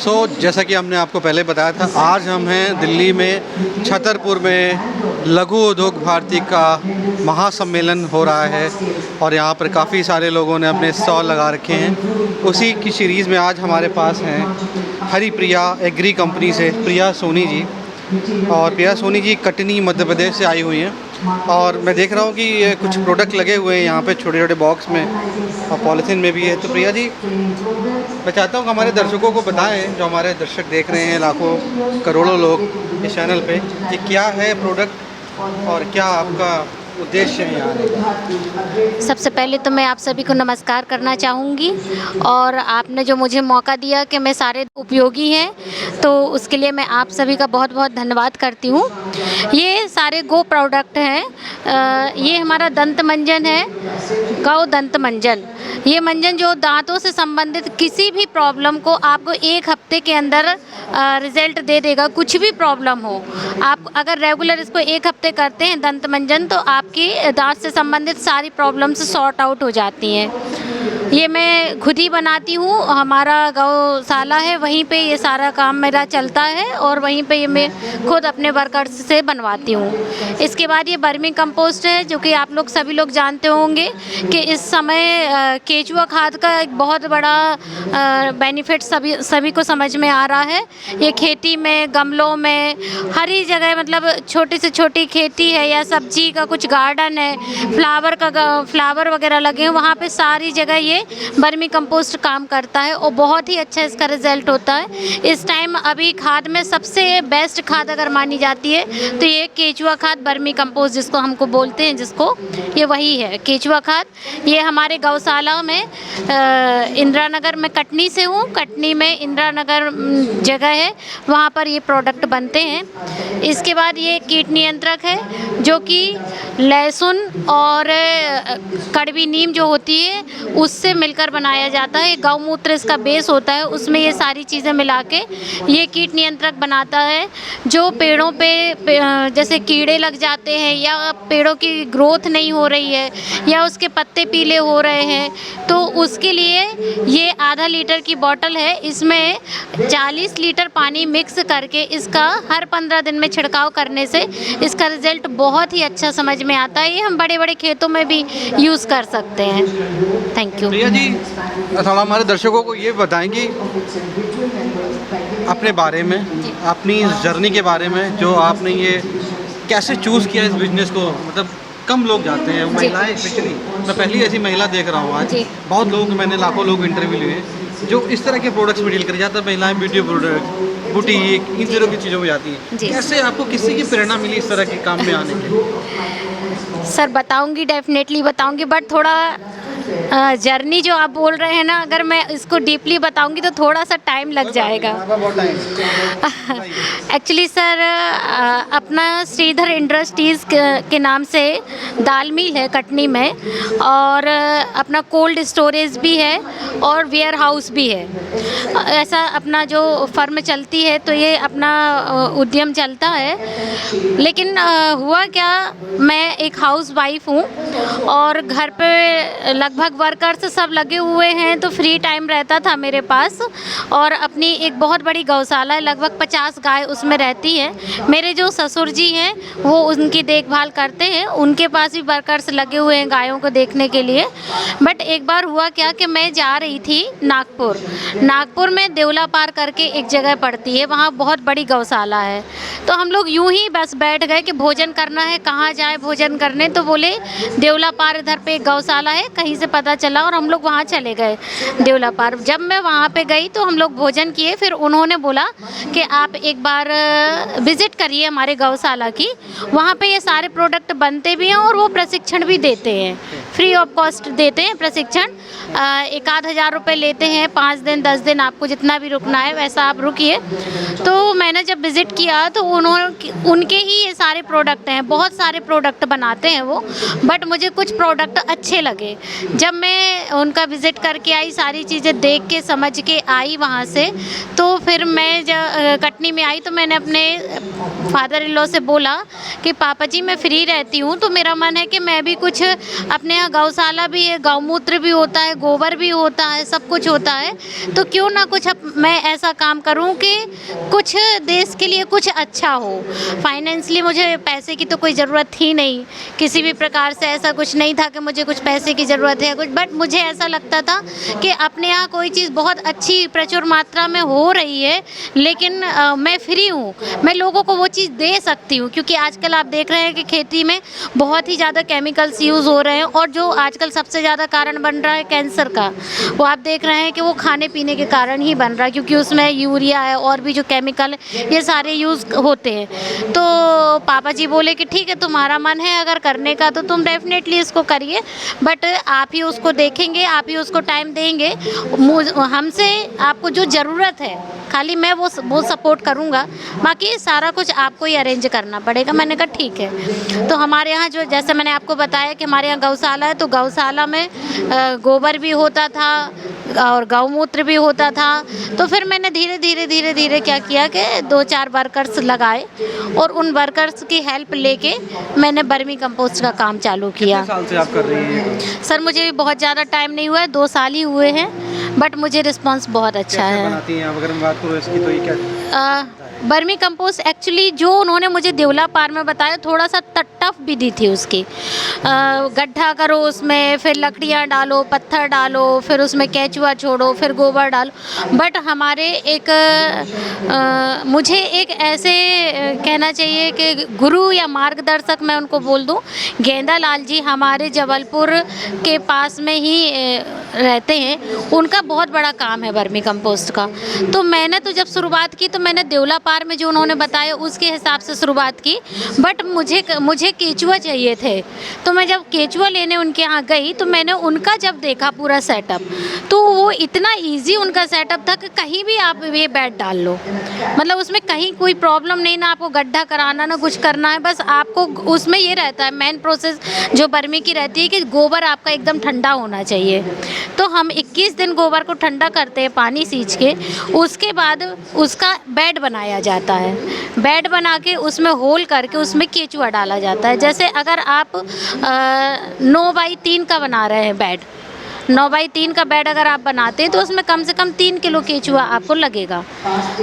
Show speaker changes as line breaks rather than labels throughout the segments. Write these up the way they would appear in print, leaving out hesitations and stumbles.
जैसा कि हमने आपको पहले बताया था, आज हम हैं दिल्ली में छतरपुर में लघु उद्योग भारती का महासम्मेलन हो रहा है और यहाँ पर काफ़ी सारे लोगों ने अपने स्टॉल लगा रखे हैं। उसी की सीरीज़ में आज हमारे पास हैं हरिप्रिया एग्री कंपनी से प्रिया सोनी जी। और प्रिया सोनी जी कटनी मध्य प्रदेश से आई हुई हैं और मैं देख रहा हूँ कि ये कुछ प्रोडक्ट लगे हुए हैं यहाँ पे छोटे छोटे बॉक्स में और पॉलीथीन में भी है। तो प्रिया जी, मैं चाहता हूँ कि हमारे दर्शकों को बताएं, जो हमारे दर्शक देख रहे हैं लाखों करोड़ों लोग इस चैनल पे, कि क्या है प्रोडक्ट और क्या आपका उद्देश्य है यहाँ आने का।
सबसे पहले तो मैं आप सभी को नमस्कार करना चाहूँगी और आपने जो मुझे मौका दिया कि मैं सारे उपयोगी हैं, तो उसके लिए मैं आप सभी का बहुत बहुत धन्यवाद करती हूँ। ये सारे गो प्रोडक्ट हैं। ये हमारा दंत मंजन है, गौ दंत मंजन। ये मंजन जो दांतों से संबंधित किसी भी प्रॉब्लम को आपको 1 हफ्ते के अंदर रिज़ल्ट दे देगा। कुछ भी प्रॉब्लम हो, आप अगर रेगुलर इसको 1 हफ्ते करते हैं दंत मंजन, तो आपकी दांत से संबंधित सारी प्रॉब्लम्स सॉर्ट आउट हो जाती हैं। ये मैं खुद ही बनाती हूँ, हमारा गौशाला है, वहीं पे ये सारा काम मेरा चलता है और वहीं पे ये मैं खुद अपने वर्कर्स से बनवाती हूँ। इसके बाद ये वर्मी कंपोस्ट है, जो कि आप लोग सभी लोग जानते होंगे कि इस समय केचुआ खाद का एक बहुत बड़ा बेनिफिट सभी को समझ में आ रहा है। ये खेती में, गमलों में, हर ही जगह, मतलब छोटी से छोटी खेती है या सब्जी का कुछ गार्डन है, फ्लावर वगैरह लगे हैं, वहाँ पे सारी जगह ये वर्मी कंपोस्ट काम करता है और बहुत ही अच्छा इसका रिज़ल्ट होता है। इस टाइम अभी खाद में सबसे बेस्ट खाद अगर मानी जाती है तो ये केचुआ खाद वर्मी कंपोस्ट जिसको हमको बोलते हैं, जिसको ये वही है केचुआ खाद। ये हमारे गौशाला में इंदिरा नगर में, कटनी से हूँ, कटनी में इंदिरा नगर जगह है, वहाँ पर ये प्रोडक्ट बनते हैं। इसके बाद ये कीट नियंत्रक है, जो कि लहसुन और कड़वी नीम जो होती है उससे मिलकर बनाया जाता है। गौमूत्र इसका बेस होता है, उसमें ये सारी चीज़ें मिला के ये कीट नियंत्रक बनाता है। जो पेड़ों पे जैसे कीड़े लग जाते हैं या पेड़ों की ग्रोथ नहीं हो रही है या उसके पत्ते पीले हो रहे हैं, तो उसके लिए ये आधा लीटर की बॉटल है। इसमें 40 लीटर पानी मिक्स करके इसका हर 15 दिन में छिड़काव करने से इसका रिज़ल्ट बहुत ही अच्छा समझ में आता है। ये हम बड़े बड़े खेतों में भी यूज़ कर सकते हैं। Thank you.
प्रिया जी, थोड़ा हमारे दर्शकों को ये बताएंगी अपने बारे में, अपनी जर्नी के बारे में, जो आपने ये कैसे चूज़ किया इस बिजनेस को। मतलब कम लोग जाते हैं, महिलाएं स्पेशली, मैं पहली ऐसी महिला देख रहा हूँ आज। बहुत लोग, मैंने लाखों लोग इंटरव्यू लिए जो इस तरह के प्रोडक्ट्स में डील कर जाता है। महिलाएं ब्यूटी प्रोडक्ट, बुटीक, इन तरह की चीज़ों में जाती हैं। कैसे आपको किसी की प्रेरणा मिली इस तरह के काम में आने की?
सर बताऊंगी, डेफिनेटली बताऊंगी, बट थोड़ा जर्नी जो आप बोल रहे हैं ना, अगर मैं इसको डीपली बताऊंगी तो थोड़ा सा टाइम लग जाएगा। एक्चुअली सर, अपना श्रीधर इंडस्ट्रीज़ के नाम से दाल मिल है कटनी में, और अपना कोल्ड स्टोरेज भी है और वेयर हाउस भी है। ऐसा अपना जो फर्म चलती है, तो ये अपना उद्यम चलता है। लेकिन हुआ क्या, मैं एक हाउस वाइफ हूँ और घर पे लगभग वर्कर्स सब लगे हुए हैं, तो फ्री टाइम रहता था मेरे पास। और अपनी एक बहुत बड़ी गौशाला है, लगभग 50 गाय उसमें रहती है। मेरे जो ससुर जी हैं वो उनकी देखभाल करते हैं, उनके पास भी वर्कर्स लगे हुए हैं गायों को देखने के लिए। बट एक बार हुआ क्या कि मैं जा रही थी नागपुर में देवला पार करके एक जगह पड़ती है, वहाँ बहुत बड़ी गौशाला है। तो हम लोग यूं ही बस बैठ गए कि भोजन करना है, कहाँ जाए भोजन करने, तो बोले देवला पार इधर पे एक गौशाला है, कहीं से पता चला और हम लोग वहाँ चले गए देवला पार। जब मैं वहाँ पे गई तो हम लोग भोजन किए, फिर उन्होंने बोला कि आप एक बार विज़िट करिए हमारे गौशाला की, वहाँ पे ये सारे प्रोडक्ट बनते भी हैं और वो प्रशिक्षण भी देते हैं, फ्री ऑफ कॉस्ट देते हैं प्रशिक्षण। 1,000 रुपये लेते हैं, 5 दिन 10 दिन, आपको जितना भी रुकना है वैसा आप रुकिए। तो मैंने जब विज़िट किया तो उनके ही ये सारे प्रोडक्ट हैं, बहुत सारे प्रोडक्ट बनाते हैं वो, बट मुझे कुछ प्रोडक्ट अच्छे लगे। जब मैं उनका विज़िट करके आई, सारी चीज़ें देख के समझ के आई वहाँ से, तो फिर मैं जब कटनी में आई तो मैंने अपने फादर इन लॉ से बोला कि पापा जी मैं फ्री रहती हूँ तो मेरा मन है कि मैं भी कुछ, अपने यहाँ गौशाला भी है, गौमूत्र भी होता है, गोबर भी होता है, सब कुछ होता है, तो क्यों ना कुछ मैं ऐसा काम करूँ कि कुछ देश के लिए कुछ अच्छा हो। फाइनेंशियली मुझे पैसे की तो कोई ज़रूरत थी नहीं, किसी भी प्रकार से ऐसा कुछ नहीं था कि मुझे कुछ पैसे की ज़रूरत है कुछ, बट मुझे ऐसा लगता था कि अपने यहाँ कोई चीज़ बहुत अच्छी प्रचुर मात्रा में हो रही है, लेकिन मैं फ्री हूँ, मैं लोगों को वो चीज़ दे सकती हूँ। क्योंकि आजकल आप देख रहे हैं कि खेती में बहुत ही ज़्यादा केमिकल्स यूज़ हो रहे हैं, और जो आजकल सबसे ज़्यादा कारण बन रहा है कैंसर का, वो आप देख रहे हैं कि वो खाने पीने के कारण ही बन रहा है, क्योंकि उसमें यूरिया है और भी जो केमिकल ये सारे यूज़ होते हैं। तो पापा जी बोले कि ठीक है, तुम्हारा मन है अगर करने का तो तुम डेफिनेटली इसको करिए, बट आप ही उसको देखेंगे, आप ही उसको टाइम देंगे, हमसे आपको जो ज़रूरत है खाली मैं वो सपोर्ट करूँगा, बाकी सारा कुछ आपको ही अरेंज करना पड़ेगा। मैंने कहा ठीक है। तो हमारे यहाँ जो, जैसे मैंने आपको बताया कि हमारे यहाँ गौशाला है, तो गौशाला में गोबर भी होता था और गौमूत्र भी होता था। तो फिर मैंने धीरे धीरे क्या किया कि 2-4 वर्कर्स लगाए, और उन वर्कर्स की हेल्प लेके मैंने वर्मी कंपोस्ट का काम चालू किया।
कितने साल से आप कर रही हैं?
सर मुझे भी बहुत ज़्यादा टाइम नहीं हुआ है, 2 साल ही हुए हैं, बट मुझे रिस्पांस बहुत अच्छा
कैसे
है।
बनाती हैं आप? अगर मैं बात करूँ इसकी तो ये क्या?
वर्मी कंपोस्ट एक्चुअली जो उन्होंने मुझे देवला पार में बताया, थोड़ा सा टफ विधि थी उसकी। गड्ढा करो, उसमें फिर लकड़ियाँ डालो, पत्थर डालो, फिर उसमें केचुआ छोड़ो, फिर गोबर डालो। बट हमारे एक मुझे एक ऐसे कहना चाहिए कि गुरु या मार्गदर्शक मैं उनको बोल दूं, गेंदा लाल जी हमारे जबलपुर के पास में ही रहते हैं, उनका बहुत बड़ा काम है वर्मी कंपोस्ट का। तो मैंने तो जब शुरुआत की तो मैंने देवला पार में जो उन्होंने बताया उसके हिसाब से शुरुआत की, बट मुझे केचुआ चाहिए थे। तो मैं जब केचुआ लेने उनके यहाँ गई तो मैंने उनका जब देखा पूरा सेटअप, तो वो इतना इजी उनका सेटअप था कि कहीं भी आप ये बेड डाल लो, मतलब उसमें कहीं कोई प्रॉब्लम नहीं, ना आपको गड्ढा कराना ना कुछ करना है, बस आपको उसमें ये रहता है मेन प्रोसेस जो वर्मी की रहती है कि गोबर आपका एकदम ठंडा होना चाहिए। तो हम 21 दिन गोबर को ठंडा करते हैं पानी सींच के, उसके बाद उसका बेड बनाया जाता है। बेड बना के उसमें होल करके उसमें केचुआ डाला जाता है। जैसे अगर आप 9x3 का बना रहे हैं बेड, 9x3 का बेड अगर आप बनाते हैं तो उसमें कम से कम 3 किलो केचुआ आपको लगेगा।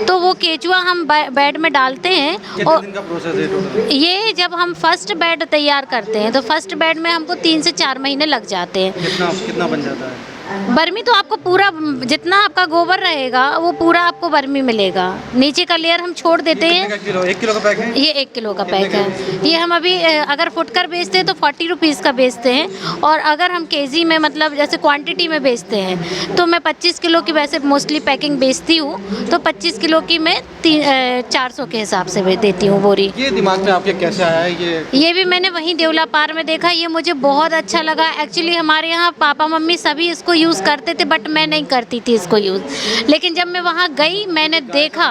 तो वो केचुआ हम बेड में डालते हैं।
कितने दिन का प्रोसेस है टोटल?
ये जब हम फर्स्ट बेड तैयार करते हैं तो फर्स्ट बेड में हमको 3 से 4 महीने लग जाते हैं।
कितना बन जाता है?
वर्मी तो आपको पूरा, जितना आपका गोबर रहेगा वो पूरा आपको वर्मी मिलेगा। नीचे का लेयर हम छोड़ देते हैं।
1 किलो का पैक है?
ये 1 किलो का पैक है। ये हम अभी अगर फुटकर बेचते हैं तो 40 रुपीज़ का बेचते हैं, और अगर हम केजी में मतलब जैसे क्वांटिटी में बेचते हैं तो मैं 25 किलो की वैसे मोस्टली पैकिंग बेचती हूँ, तो 25 किलो की मैं 400 के हिसाब से देती हूँ बोरी।
ये दिमाग में आपके कैसे आया है
ये भी मैंने वहीं देवला पार में देखा, ये मुझे बहुत अच्छा लगा। एक्चुअली हमारे यहाँ पापा मम्मी सभी इसको यूज़ करते थे, बट मैं नहीं करती थी इसको यूज़। लेकिन जब मैं वहाँ गई मैंने देखा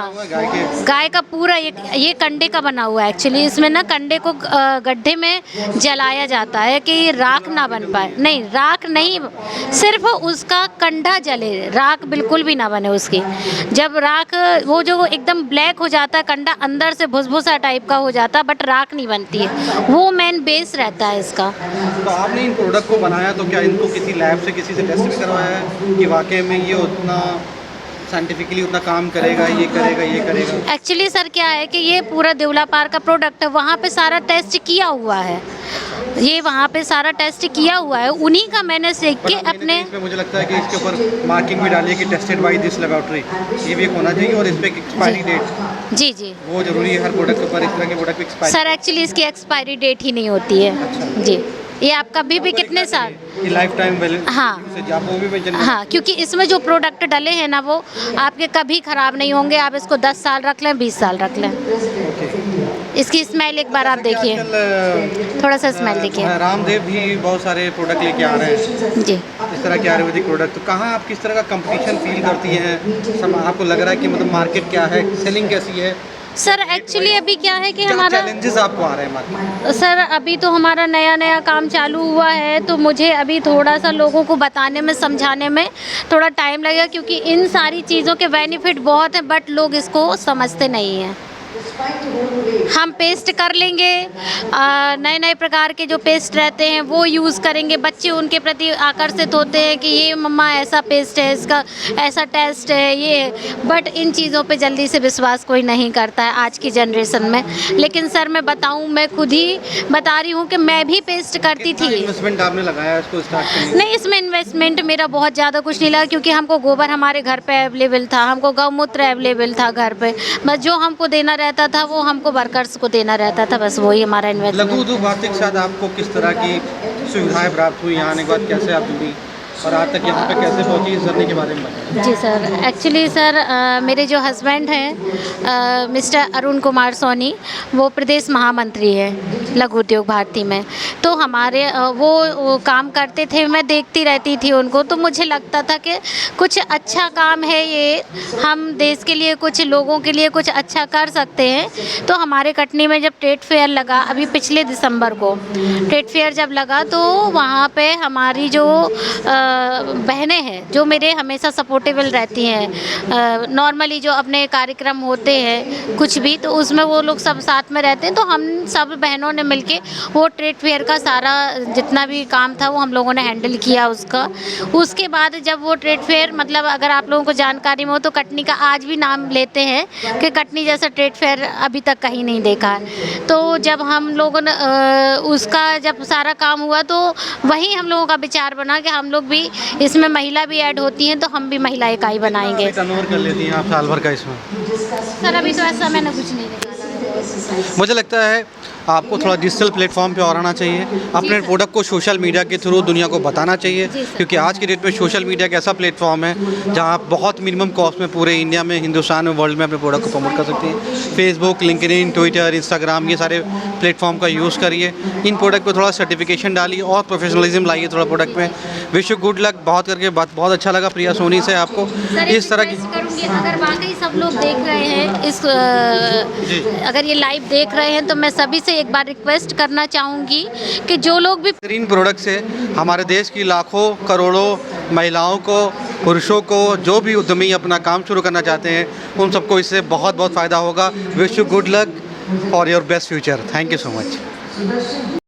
गाय का पूरा ये कंडे का बना हुआ है। एक्चुअली इसमें ना कंडे को गड्ढे में जलाया जाता है कि राख ना बन पाए। नहीं, राख नहीं, सिर्फ उसका कंडा जले, राख बिल्कुल भी ना बने उसकी। जब राख वो जो एकदम ब्लैक हो जाता है कंडा, अंदर से भुसभुसा टाइप का हो जाता है, बट राख नहीं बनती है, वो मेन बेस रहता है इसका।
तो आपने इन प्रोडक्ट को बनाया तो क्या इनको किसी लैब से किसी से टेस्ट भी करवाया है कि वाकई में ये उतना साइंटिफिकली उतना काम करेगा, ये करेगा?
एक्चुअली सर क्या है कि ये पूरा देवला पार का प्रोडक्ट है, वहाँ पे सारा टेस्ट किया हुआ है, ये वहाँ पे सारा टेस्ट किया हुआ है, उन्हीं का मैंने सीख के अपने।
इसमें मुझे लगता है कि इसके ऊपर मार्किंग भी डाली है कि टेस्टेड बाय दिस लेबोरेटरी, ये भी एक होना चाहिए, और इस पे एक्सपायरी डेट।
जी
वो जरूरी है हर प्रोडक्ट के ऊपर, इस तरह के प्रोडक्ट की एक्सपायरी।
सर एक्चुअली इसकी एक्सपायरी डेट ही नहीं होती है।
अच्छा।
जी, ये आप कभी भी कितने साल,
ये लाइफ टाइम वैलिड।
हाँ हाँ, क्योंकि इसमें जो प्रोडक्ट डले हैं ना वो आपके कभी ख़राब नहीं होंगे। आप इसको 10 साल रख लें, 20 साल रख लें। इसकी स्मेल एक बार आप देखिए, थोड़ा सा स्मेल देखिए।
रामदेव भी बहुत सारे प्रोडक्ट लेके आ रहे हैं
जी,
इस तरह के आयुर्वेदिक प्रोडक्ट, तो कहाँ आप किस तरह का कंपटीशन फील करती हैं? आपको लग रहा है कि मतलब मार्केट क्या है, सेलिंग कैसी है,
सर एक्चुअली अभी क्या है कि
क्या
हमारा
चैलेंजेस आपको आ रहे हैं मार्केट में?
सर अभी तो हमारा नया नया काम चालू हुआ है, तो मुझे अभी थोड़ा सा लोगों को बताने में, समझाने में थोड़ा टाइम लगेगा, क्योंकि इन सारी चीज़ों के बेनिफिट बहुत हैं बट लोग इसको समझते नहीं हैं। हम पेस्ट कर लेंगे, नए नए प्रकार के जो पेस्ट रहते हैं वो यूज़ करेंगे, बच्चे उनके प्रति आकर्षित होते हैं कि ये मम्मा ऐसा पेस्ट है, इसका ऐसा टेस्ट है, ये है। बट इन चीज़ों पे जल्दी से विश्वास कोई नहीं करता है आज की जनरेशन में। लेकिन सर मैं बताऊं, मैं खुद ही बता रही हूँ कि मैं भी पेस्ट करती
कितना
थी।
इन्वेस्टमेंट आपने लगाया इसको स्टार्ट करने में?
नहीं, इसमें इन्वेस्टमेंट मेरा बहुत ज़्यादा कुछ नहीं लगा, क्योंकि हमको गोबर हमारे घर पे अवेलेबल था, हमको गौमूत्र अवेलेबल था घर पे, बस जो हमको देना रहता था वो हमको वर्कर्स को देना रहता था, बस वही हमारा
लघु
इन्वेस्टमेंट।
उद्योग भारती के साथ आपको किस तरह की सुविधाएं प्राप्त हुई? यहाँ आने के बाद कैसे आप जुड़ी और आज तक यहाँ पे कैसे पहुँची, इस जर्नी के बारे में बताएं।
जी सर, एक्चुअली सर मेरे जो हस्बैंड हैं मिस्टर अरुण कुमार सोनी, वो प्रदेश महामंत्री हैं लघु उद्योग भारती में। तो हमारे वो काम करते थे, मैं देखती रहती थी उनको, तो मुझे लगता था कि कुछ अच्छा काम है ये, हम देश के लिए, कुछ लोगों के लिए कुछ अच्छा कर सकते हैं। तो हमारे कटनी में जब ट्रेड फेयर लगा, अभी पिछले दिसंबर को ट्रेड फेयर जब लगा, तो वहाँ पे हमारी जो बहनें हैं, जो मेरे हमेशा सपोर्टेबल रहती हैं, नॉर्मली जो अपने कार्यक्रम होते हैं कुछ भी, तो उसमें वो लोग सब साथ में रहते हैं। तो हम सब बहनों ने मिलके वो ट्रेड फेयर का सारा जितना भी काम था वो हम लोगों ने हैंडल किया उसका। उसके बाद जब वो ट्रेड फेयर, मतलब अगर आप लोगों को जानकारी में हो तो कटनी का आज भी नाम लेते हैं कि कटनी जैसा ट्रेड फेयर अभी तक कहीं नहीं देखा है। तो जब हम लोगों ने उसका जब सारा काम हुआ, तो वही हम लोगों का विचार बना कि हम लोग भी इसमें महिला भी ऐड होती हैं, तो हम भी महिला इकाई बनाएंगे।
टर्नओवर कर लेती हैं आप साल भर का इसमें?
सर अभी तो ऐसा मैंने कुछ नहीं निकाला है।
मुझे लगता है आपको थोड़ा डिजिटल प्लेटफॉर्म पे और आना चाहिए, अपने
सर।
प्रोडक्ट को सोशल मीडिया के थ्रू दुनिया को बताना चाहिए,
जी सर।
क्योंकि आज की डेट में सोशल मीडिया एक ऐसा प्लेटफॉर्म है जहां आप बहुत मिनिमम कॉस्ट में पूरे इंडिया में, हिंदुस्तान में, वर्ल्ड में अपने प्रोडक्ट को प्रमोट कर सकते हैं। फेसबुक, लिंक्डइन, ट्विटर, इंस्टाग्राम, ये सारे प्लेटफॉर्म का यूज़ करिए। इन प्रोडक्ट को थोड़ा सर्टिफिकेशन डालिए और प्रोफेशनलिज्म लाइए थोड़ा प्रोडक्ट में। Wish you good luck. बहुत करके बहुत अच्छा लगा प्रिया सोनी से आपको
सर
इस तरह की।
करूँगी, अगर वाकई सब लोग देख रहे हैं इस
जी।
अगर ये लाइव देख रहे हैं, तो मैं सभी से एक बार रिक्वेस्ट करना चाहूँगी कि जो लोग भी
बेहतरीन प्रोडक्ट से हमारे देश की लाखों करोड़ों महिलाओं को, पुरुषों को, जो भी उद्यमी अपना काम शुरू करना चाहते हैं, उन सबको इससे बहुत बहुत फ़ायदा होगा। Wish you good luck for your best future. Thank you so much.